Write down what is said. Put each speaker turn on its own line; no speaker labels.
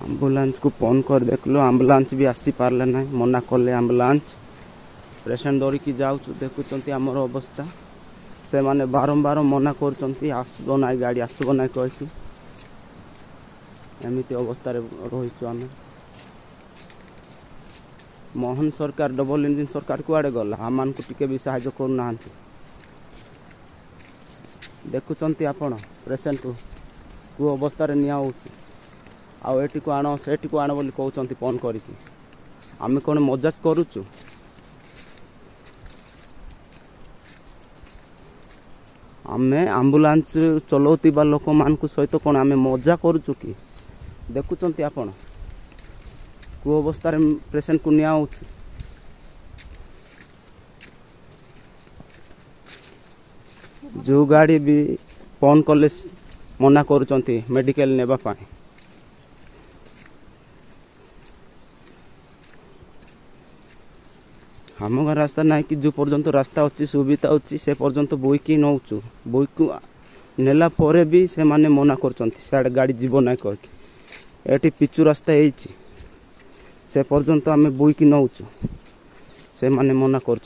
ambulance को phone कर देखलो आंबुलांस भी आसी पारले ना मना कले आंबुलांस पेसेंट धरिकी जाऊँ देखुं आमर अवस्था से माने बारंबार मना कर आसब ना गाड़ी आसब ना कहीकि एमती अवस्था रहीचु आम मोहन सरकार डबल इंजिन सरकार कुआड़े गला आम टिके भी साहाय्य करना देखुं आपण पेसेंट को अवस्था निया आठी को आण सेठी को आण बोली कहते फोन करके आम कौन मजाक करुचु आमे आंबुलांस चलाउतिबा लोक मान सहित कौन आम मजा करुचु कि देखुं आपण को अवस्था पेसेंट को निया जो गाड़ी भी फोन कले मना करुचंती मेडिकल नेबा पाए आम गाँव रास्ता ना कि जो पर्यंत रास्ता अच्छी सुविधा अच्छी से पर्यंत बोईकी नौचु बोईक नेला परे भी से माने मना कर गाड़ी जीव ना कह ये पिचु रास्ता से पर्यंत आम बोईकी नौचु से माने मना कर